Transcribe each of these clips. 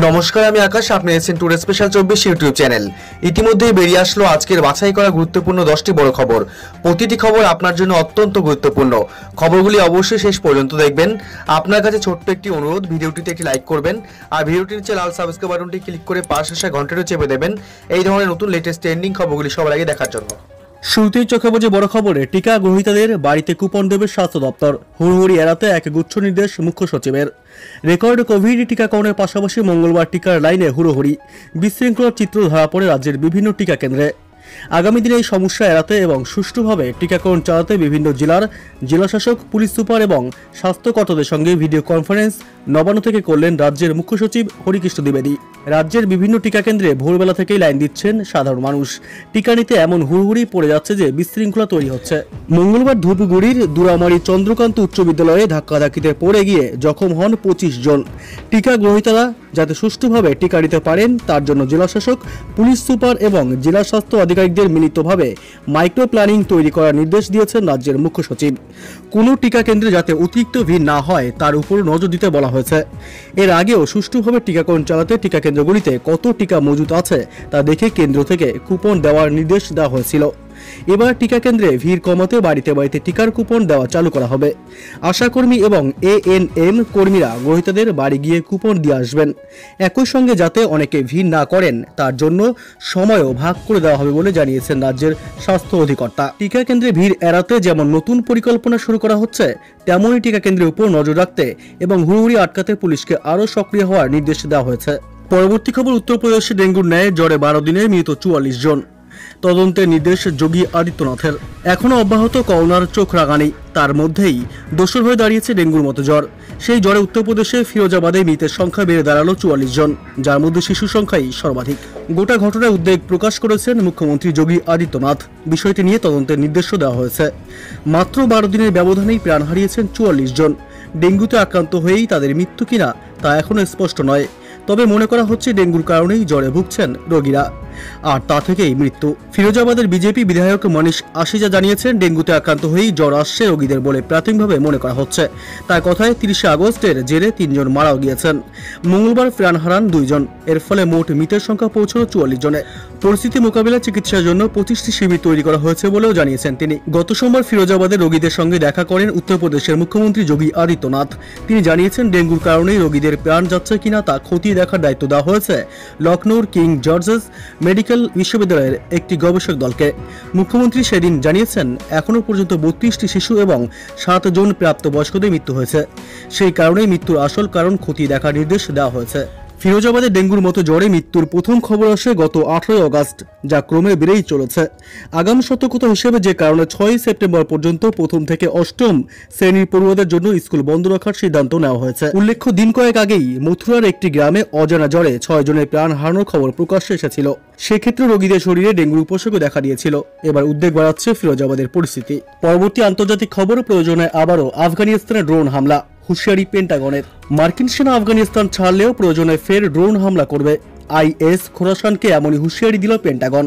নমস্কার, আমি আকাশ। আপনি আছেন টুডে স্পেশাল 24 ইউটিউব চ্যানেল। ইতিমধ্যেই বেরিয়ে আসলো আজকের বাছাই করা গুরুত্বপূর্ণ 10টি বড় খবর। প্রতিটি খবর আপনার জন্য অত্যন্ত গুরুত্বপূর্ণ। খবরগুলি অবশ্যই শেষ পর্যন্ত দেখবেন। আপনার কাছে ছোট্ট একটি অনুরোধ, ভিডিওটিতে একটি লাইক করবেন আর ভিডিওটির নিচে লাল সাবস্ক্রাইব বাটনটি ক্লিক করে পাশে আসা ঘন্টাটি চেপে দেবেন এই ধরনের নতুন লেটেস্ট ট্রেন্ডিং খবরগুলি সবার আগে দেখার জন্য। শুরুতেই চোখে পড়ে বড় খবরে টিকা গ্রহীতাদের বাড়িতে কুপন দেবে স্বাস্থ্য দপ্তর। হুড়হুড়ি এড়াতে এক গুচ্ছ নির্দেশ মুখ্য সচিবের। রেকর্ড কোভিড টিকাকরণের পাশাপাশি মঙ্গলবার টিকার লাইনে হুড়োহুড়ি, বিশৃঙ্খলার চিত্র ধরা পড়ে রাজ্যের বিভিন্ন টিকা কেন্দ্রে। আগামী দিনে এই সমস্যা এড়াতে এবং সুষ্ঠুভাবে টিকাকরণ চালাতে বিভিন্ন জেলার জেলাশাসক, পুলিশ সুপার এবং স্বাস্থ্য কর্তাদের সঙ্গে ভিডিও কনফারেন্স নবান্ন থেকে করলেন রাজ্যের মুখ্য সচিব হরিকৃষ্ণ দ্বিবেদী। রাজ্যের বিভিন্ন টিকা কেন্দ্রে ভোরবেলা থেকেই লাইন দিচ্ছেন সাধারণ মানুষ। টিকা নিতে এমন হুড়হুড়ি পড়ে যাচ্ছে যে বিশৃঙ্খলা তৈরি হচ্ছে। মঙ্গলবার ধূপগুড়ির দুরামারি চন্দ্রকান্ত উচ্চ বিদ্যালয়ে ধাক্কাধাক্কিতে পড়ে গিয়ে জখম হন 25 জন। টিকা গ্রহীতারা যাতে সুষ্ঠুভাবে টিকা নিতে পারেন তার জন্য জেলাশাসক, পুলিশ সুপার এবং জেলা স্বাস্থ্য আধিকারিকদের মিলিতভাবে মাইক্রো প্ল্যানিং তৈরি করার নির্দেশ দিয়েছেন রাজ্যের মুখ্য সচিব। কোনো টিকা কেন্দ্রে যাতে অতিরিক্ত ভিড় না হয় তার উপর নজর দিতে বলা হয়েছে। এর আগেও সুষ্ঠুভাবে টিকাকরণ চালাতে টিকা কেন্দ্রগুলিতে কত টিকা মজুত আছে তা দেখে কেন্দ্র থেকে কুপন দেওয়ার নির্দেশ দেওয়া হয়েছিল। এবার টিকা কেন্দ্রে ভিড় কমাতে বাড়িতে বাড়িতে টিকার কুপন দেওয়া চালু করা হবে। আশাকর্মী এবং এএনএম কর্মীরা গ্রহীতাদের বাড়ি গিয়ে কুপন দিয়ে আসবেন। একই সঙ্গে যাতে অনেকে ভিড় না করেন তার জন্য সময়ও ভাগ করে দেওয়া হবে বলে জানিয়েছেন রাজ্যের স্বাস্থ্য অধিকর্তা। টিকা কেন্দ্রে ভিড় এড়াতে যেমন নতুন পরিকল্পনা শুরু করা হচ্ছে, তেমনই টিকা কেন্দ্রের উপর নজর রাখতে এবং হুড়হুড়ি আটকাতে পুলিশকে আরও সক্রিয় হওয়ার নির্দেশ দেওয়া হয়েছে। পরবর্তী খবর, উত্তরপ্রদেশে ডেঙ্গুর ন্যায় জ্বরে 12 দিনে মৃত 44 জন। তদন্তের নির্দেশ যোগী আদিত্যনাথের। এখনও অব্যাহত করোনার চোখ রাঙানি, তার মধ্যেই দোসর হয়ে দাঁড়িয়েছে ডেঙ্গুর মতো জ্বর। সেই জ্বরে উত্তরপ্রদেশে ফিরোজাবাদে মৃতের সংখ্যা বেড়ে দাঁড়ালো 44 জন, যার মধ্যে শিশু সংখ্যাই সর্বাধিক। গোটা ঘটনায় উদ্বেগ প্রকাশ করেছেন মুখ্যমন্ত্রী যোগী আদিত্যনাথ। বিষয়টি নিয়ে তদন্তের নির্দেশও দেওয়া হয়েছে। মাত্র 12 দিনের ব্যবধানেই প্রাণ হারিয়েছেন 44 জন। ডেঙ্গুতে আক্রান্ত হয়েই তাদের মৃত্যু কিনা তা এখনও স্পষ্ট নয়, তবে মনে করা হচ্ছে ডেঙ্গুর কারণেই জ্বরে ভুগছেন রোগীরা, আর তা থেকেই মৃত্যু। ফিরোজাবাদের বিজেপি বিধায়ক মনীষ আশিজা জানিয়েছেন, ডেঙ্গুতে আক্রান্ত হয়েই জ্বর আসছে রোগীদের বলে প্রাথমিকভাবে মনে করা হচ্ছে। তার কথায় 30 আগস্টের জেরে 3 জন মারাও গিয়েছেন। মঙ্গলবার প্রাণ হারান 2 জন। এর ফলে মোট মৃতের সংখ্যা পৌঁছল 44 জনে। পরিস্থিতি মোকাবিলায় চিকিৎসার জন্য 25টি শিবির তৈরি করা হয়েছে বলেও জানিয়েছেন তিনি। গত সোমবার ফিরোজাবাদের রোগীদের সঙ্গে দেখা করেন উত্তরপ্রদেশের মুখ্যমন্ত্রী যোগী আদিত্যনাথ। তিনি জানিয়েছেন, ডেঙ্গুর কারণেই রোগীদের প্রাণ যাচ্ছে কিনা তা খতিয়ে দেখার দায়িত্ব দেওয়া হয়েছে লখনৌর কিং জর্জেস মেডিকেল বিশ্ববিদ্যালয়ের একটি গবেষক দলকে। মুখ্যমন্ত্রী সেদিন জানিয়েছেন, এখনও পর্যন্ত 32টি শিশু এবং 7 জন প্রাপ্তবয়স্কদের মৃত্যু হয়েছে। সেই কারণেই মৃত্যুর আসল কারণ খতিয়ে দেখার নির্দেশ দেওয়া হয়েছে। ফিরোজাবাদে ডেঙ্গুর মতো জ্বরে মৃত্যুর প্রথম খবর আসে গত 18 আগস্ট, যা ক্রমে বেড়েই চলেছে। আগাম সতর্কতা হিসেবে যে কারণে 6 সেপ্টেম্বর পর্যন্ত প্রথম থেকে অষ্টম শ্রেণীর পড়ুয়াদের জন্য স্কুল বন্ধ রাখার সিদ্ধান্ত নেওয়া হয়েছে। উল্লেখ্য, দিন কয়েক আগেই মথুরার একটি গ্রামে অজানা জ্বরে 6 জনের প্রাণ হারানোর খবর প্রকাশ্যে এসেছিল। সেক্ষেত্রে রোগীদের শরীরে ডেঙ্গুর উপসর্গ দেখা দিয়েছিল। এবার উদ্বেগ বাড়াচ্ছে ফিরোজাবাদের পরিস্থিতি। পরবর্তী আন্তর্জাতিক খবর, প্রয়োজনে আবারও আফগানিস্তানে ড্রোন হামলা, হুঁশিয়ারি পেন্টাগনের। মার্কিন সেনা আফগানিস্তান ছাড়লেও প্রয়োজনে ফের ড্রোন হামলা করবে। আইএস খোরাসানকে এমনই হুঁশিয়ারি দিল পেন্টাগন।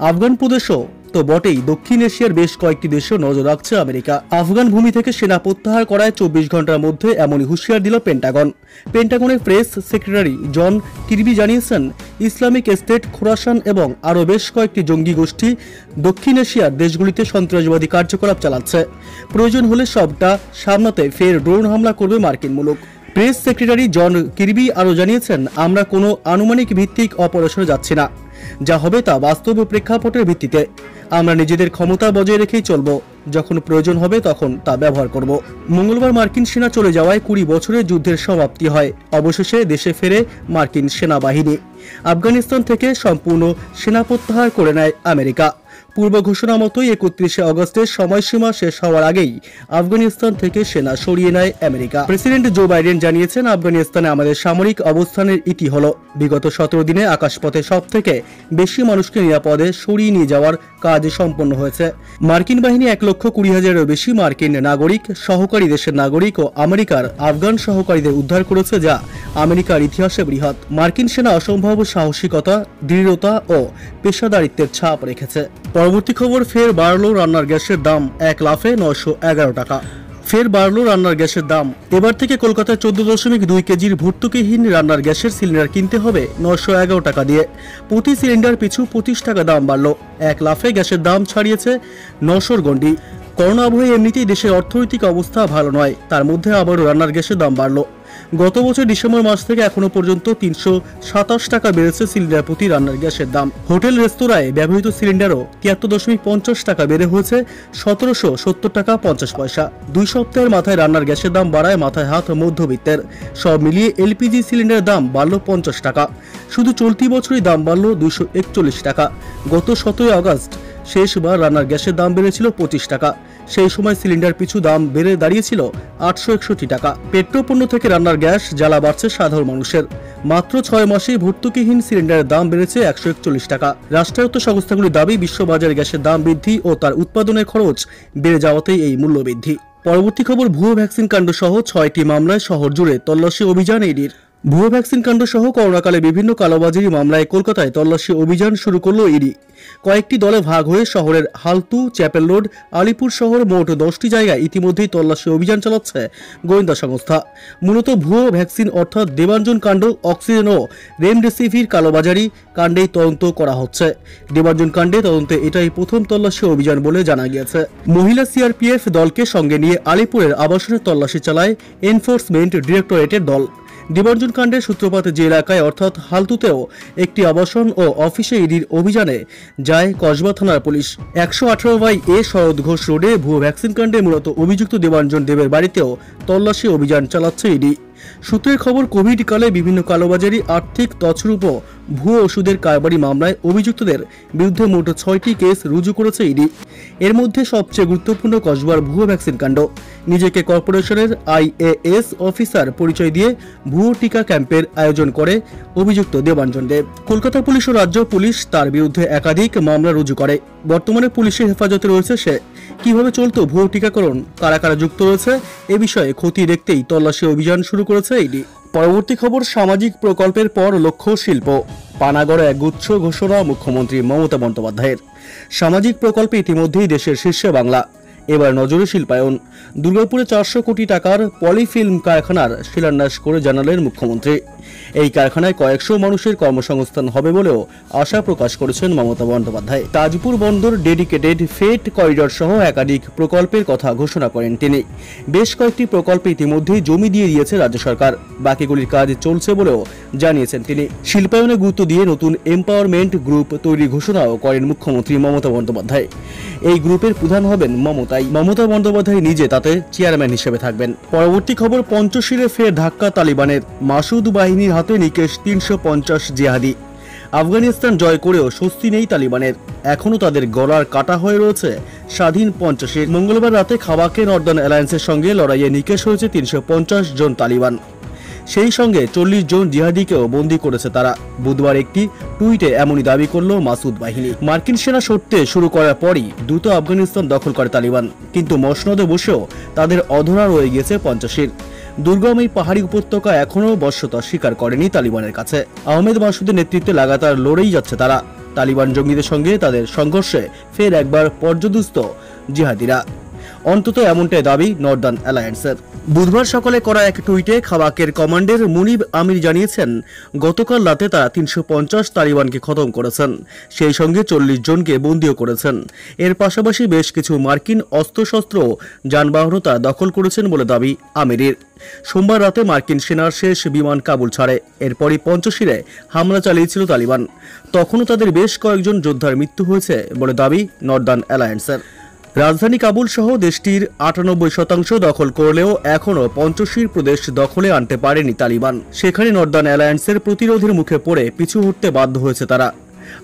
আফগান প্রদেশও তো বটেই, দক্ষিণ এশিয়ার বেশ কয়েকটি দেশেও নজর রাখছে আমেরিকা। আফগান ভূমি থেকে সেনা প্রত্যাহার করায় 24 ঘন্টার মধ্যে এমনই হুঁশিয়ার দিল পেন্টাগন। পেন্টাগনের প্রেস সেক্রেটারি জন কির্বি জানিয়েছেন, ইসলামিক স্টেট, খোরাসান এবং আরও বেশ কয়েকটি জঙ্গি গোষ্ঠী দক্ষিণ এশিয়ার দেশগুলিতে সন্ত্রাসবাদী কার্যকলাপ চালাচ্ছে। প্রয়োজন হলে সবটা সামলাতে ফের ড্রোন হামলা করবে মার্কিন মুলুক। প্রেস সেক্রেটারি জন কির্বি আরও জানিয়েছেন, আমরা কোনো আনুমানিক ভিত্তিক অপারেশনে যাচ্ছি না, যা হবে তা বাস্তব প্রেক্ষাপটের ভিত্তিতে। আমরা নিজেদের ক্ষমতা বজায় রেখেই চলব, যখন প্রয়োজন হবে তখন তা ব্যবহার করব। মঙ্গলবার মার্কিন সেনা চলে যাওয়ায় 20 বছরের যুদ্ধের সমাপ্তি হয়। অবশেষে দেশে ফেরে মার্কিন সেনাবাহিনী। আফগানিস্তান থেকে সম্পূর্ণ সেনা প্রত্যাহার করে নেয় আমেরিকা। পূর্ব ঘোষণা মতোই 31 আগস্টের সময়সীমা শেষ হওয়ার আগেই আফগানিস্তান থেকে সেনা সরিয়ে নেয় আমেরিকা। প্রেসিডেন্ট জো বাইডেন জানিয়েছেন, আফগানিস্তানে আমাদের সামরিক অবস্থানের ইতি হলো। বিগত 17 দিনে আকাশপথে সবথেকে বেশি মানুষকে নিরাপদে সরিয়ে নিয়ে যাওয়ার কাজ সম্পন্ন হয়েছে। মার্কিন বাহিনী 1,20,000-এরও বেশি মার্কিন নাগরিক, সহকারী দেশের নাগরিক ও আমেরিকার আফগান সহকারীদের উদ্ধার করেছে, যা আমেরিকার ইতিহাসে বৃহৎ। মার্কিন সেনা অসম্ভব সাহসিকতা, দৃঢ়তা ও পেশাদারিত্বের ছাপ রেখেছে। পরবর্তী খবর, ফের বাড়ল রান্নার গ্যাসের দাম, এক লাফে 911 টাকা। ফের বাড়ল রান্নার গ্যাসের দাম। এবার থেকে কলকাতায় 14.2 কেজির ভর্তুকিহীন রান্নার গ্যাসের সিলিন্ডার কিনতে হবে 911 টাকা দিয়ে। প্রতি সিলিন্ডার পিছু 25 টাকা দাম বাড়ল। এক লাফে গ্যাসের দাম ছাড়িয়েছে 900 গণ্ডি। করোনা আবহে এমনিতেই দেশের অর্থনৈতিক অবস্থা ভালো নয়, তার মধ্যে আবারও রান্নার গ্যাসের দাম বাড়ল। গত বছর ডিসেম্বর মাস থেকে এখনো পর্যন্ত 327 টাকা বেড়েছে সিলিন্ডার প্রতি রান্নার গ্যাসের দাম। হোটেল রেস্তোরাঁয় ব্যবহৃত সিলিন্ডারও 73.50 টাকা বেড়ে হয়েছে 1770 টাকা 50 পয়সা। 2 সপ্তাহের মাথায় রান্নার গ্যাসের দাম বাড়ায় মাথায় হাত মধ্যবিত্তের। সব মিলিয়ে এলপিজি সিলিন্ডারের দাম বাড়ল 50 টাকা। শুধু চলতি বছরই দাম বাড়ল 241 টাকা। গত 17 আগস্ট শেষবার রান্নার গ্যাসের দাম বেড়েছিল 25 টাকা। সেই সময় সিলিন্ডার পিছু দাম বেড়ে দাঁড়িয়েছিল 861 টাকা। পেট্রোপণ্য থেকে রান্নার গ্যাস জ্বালা বাড়ছে সাধারণ মানুষের। মাত্র 6 মাসেই ভর্তুকিহীন সিলিন্ডারের দাম বেড়েছে 141 টাকা। রাষ্ট্রায়ত্ত সংস্থাগুলির দাবি বিশ্ববাজারে গ্যাসের দাম বৃদ্ধি ও তার উৎপাদনের খরচ বেড়ে যাওয়াতেই এই মূল্য বৃদ্ধি। পরবর্তী খবর, ভুয়ো ভ্যাকসিন কাণ্ড সহ 6টি মামলায় শহর জুড়ে তল্লাশি অভিযান ইডির। ভুয়ো ভ্যাকসিন কাণ্ড সহ করোনাকালে বিভিন্ন কালোবাজারি মামলায় কলকাতায় তল্লাশি অভিযান শুরু করল ইডি। কয়েকটি দলে ভাগ হয়ে শহরের হালতু, চ্যাপেল রোড, আলিপুর শহর মোট 10টি জায়গায় ইতিমধ্যেই তল্লাশি অভিযান চালাচ্ছে গোয়েন্দা সংস্থা। মূলত ভুয়ো ভ্যাকসিন অর্থাৎ দেবাঞ্জন কাণ্ড, অক্সিজেন ও রেমডেসিভির কালোবাজারি কাণ্ডেই তদন্ত করা হচ্ছে। দেবাঞ্জন কাণ্ডে তদন্তে এটাই প্রথম তল্লাশি অভিযান বলে জানা গিয়েছে। মহিলা সিআরপিএফ দলকে সঙ্গে নিয়ে আলিপুরের আবাসনের তল্লাশি চালায় এনফোর্সমেন্ট ডিরেক্টরেটের দল। দেবাঞ্জন কাণ্ডের সূত্রপাত যে এলাকায় অর্থাৎ হালতুতেও একটি আবাসন ও অফিসে ইডির অভিযানে যায় কসবা থানার পুলিশ। 118/A শরৎ ঘোষ রোডে ভুয়ো ভ্যাকসিন কাণ্ডে মূলত অভিযুক্ত দেবাঞ্জন দেবের বাড়িতেও তল্লাশি অভিযান চালাচ্ছে ইডি। সূত্রের খবর, কোভিড কালে বিভিন্ন কালোবাজারি, আর্থিক তছরূপ ও ভুয়ো ওষুধের কারবারি মামলায় অভিযুক্তদের বিরুদ্ধে মোট 6টি কেস রুজু করেছে ইডি। এর মধ্যে সবচেয়ে গুরুত্বপূর্ণ কসবার ভুয়ো ভ্যাকসিন কাণ্ড। নিজেকে কর্পোরেশনের IAS অফিসার পরিচয় দিয়ে ভুয়ো টিকা ক্যাম্পের আয়োজন করে অভিযুক্ত দেবাঞ্জন দেব। কলকাতা পুলিশ ও রাজ্য পুলিশ তার বিরুদ্ধে একাধিক মামলা রুজু করে। বর্তমানে পুলিশের হেফাজতে রয়েছে সে। কিভাবে চলতো ভুয়ো টিকাকরণ, কারা কারা যুক্ত রয়েছে এ বিষয়ে খতিয়ে দেখতেই তল্লাশি অভিযান শুরু করেছে ইডি। পরবর্তী খবর, সামাজিক প্রকল্পের পর লক্ষ্য শিল্প। পানাগড়ে একগুচ্ছ ঘোষণা মুখ্যমন্ত্রী মমতা বন্দ্যোপাধ্যায়ের। সামাজিক প্রকল্পে ইতিমধ্যেই দেশের শীর্ষে বাংলা। এবার নজরে শিল্পায়ন। দুর্গাপুরে 400 কোটি টাকার পলিফিল্ম কারখানার শিলান্যাস করে জানালেন মুখ্যমন্ত্রী। এই কারখানায় কয়েকশো মানুষের কর্মসংস্থান হবে বলেও আশা প্রকাশ করেছেন মমতা বন্দ্যোপাধ্যায়। তাজপুর বন্দর ডেডিকেটেড ফ্রেট করিডর সহ একাধিক প্রকল্পের কথা ঘোষণা করেন তিনি। বেশ কয়েকটি প্রকল্পে ইতিমধ্যেই জমি দিয়ে দিয়েছে রাজ্য সরকার, বাকিগুলির কাজ চলছে বলেও জানিয়েছেন তিনি। শিল্পায়নে গুরুত্ব দিয়ে নতুন এম্পাওয়ারমেন্ট গ্রুপ তৈরির ঘোষণাও করেন মুখ্যমন্ত্রী মমতা বন্দ্যোপাধ্যায়। এই গ্রুপের প্রধান হবেন মমতা বন্দ্যোপাধ্যায় নিজে তাতে চেয়ারম্যান হিসেবে থাকবেন। পরবর্তী খবর, পঞ্চশীলে ফের ধাক্কা তালিবানের। মাসুদ বাহিনীর হাতে নিকেশ 350 জিহাদি। আফগানিস্তান জয় করেও স্বস্তি নেই তালিবানের। এখনও তাদের গলার কাটা হয়ে রয়েছে স্বাধীন পঞ্চশীল। মঙ্গলবার রাতে খাবাকে নর্দার্ন অ্যালায়েন্সের সঙ্গে লড়াইয়ে নিকেশ হয়েছে 350 জন তালিবান। সেই সঙ্গে 40 জন জিহাদিকেও বন্দী করেছে তারা। বুধবার একটি টুইটে এমনই দাবি করল মাসুদ বাহিনী। মার্কিন সেনা সরতে শুরু করার পরই দ্রুত আফগানিস্তান দখল করে তালিবান, কিন্তু মসনদে বসেও তাদের অধরা রয়ে গেছে পঞ্চশীল। দুর্গম এই পাহাড়ি উপত্যকা এখনও বশ্যতা স্বীকার করেনি তালিবানের কাছে। আহমেদ মাসুদের নেতৃত্বে লাগাতার লড়েই যাচ্ছে তারা। তালিবান জঙ্গিদের সঙ্গে তাদের সংঘর্ষে ফের একবার পর্যদুস্ত জিহাদিরা। অন্তত এমনটাই দাবি নর্দার্ন অ্যালায়েন্সের। বুধবার সকালে করা এক টুইটে খাবাকের কমান্ডার মুনিব আমির জানিয়েছেন, গতকাল রাতে তারা 350 তালিবানকে খতম করেছেন, সেই সঙ্গে 40 জনকে বন্দীও করেছেন। এর পাশাপাশি বেশ কিছু মার্কিন অস্ত্রশস্ত্র যানবাহনও তারা দখল করেছেন বলে দাবি আমিরের। সোমবার রাতে মার্কিন সেনার শেষ বিমান কাবুল ছাড়ে। এরপরই পঞ্চশীলে হামলা চালিয়েছিল তালিবান। তখনও তাদের বেশ কয়েকজন যোদ্ধার মৃত্যু হয়েছে বলে দাবি নর্দার্ন অ্যালায়েন্সের। রাজধানী কাবুল সহ দেশটির 98% দখল করলেও এখনও পঞ্চশীল প্রদেশ দখলে আনতে পারেনি তালিবান। সেখানে নর্দার্ন অ্যালায়েন্সের প্রতিরোধের মুখে পড়ে পিছু হটতে বাধ্য হয়েছে তারা।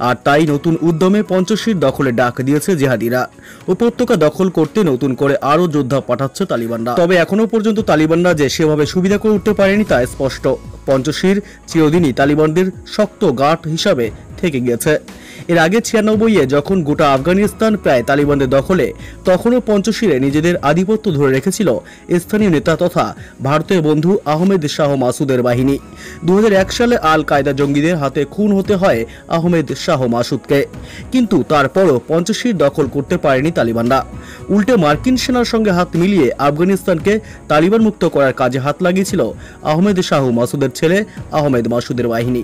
আর তাই নতুন উদ্যমে পঞ্চশীল দখলে ডাক দিয়েছে জিহাদিরা। উপত্যকা দখল করতে নতুন করে আরও যোদ্ধা পাঠাচ্ছে তালিবানরা। তবে এখনও পর্যন্ত তালিবানরা যে সেভাবে সুবিধা করে উঠতে পারেনি তা স্পষ্ট। পঞ্চশীল চিরদিনই তালিবানদের শক্ত গাঁট হিসাবে থেকে গিয়েছে। এর আগে 96-এ যখন গোটা আফগানিস্তান প্রায় তালিবানদের দখলে, তখনও পঞ্চশীলে নিজেদের আধিপত্য ধরে রেখেছিল স্থানীয় নেতা তথা ভারতের বন্ধু আহমেদ শাহ মাসুদের বাহিনী। 2001 সালে আল কায়দা জঙ্গিদের হাতে খুন হতে হয় আহমেদ শাহ মাসুদকে, কিন্তু তারপরও পঞ্চশীর দখল করতে পারেনি তালিবানরা। উল্টে মার্কিন সেনার সঙ্গে হাত মিলিয়ে আফগানিস্তানকে তালিবান মুক্ত করার কাজে হাত লাগিয়েছিল আহমেদ শাহ মাসুদের ছেলে আহমেদ মাসুদের বাহিনী।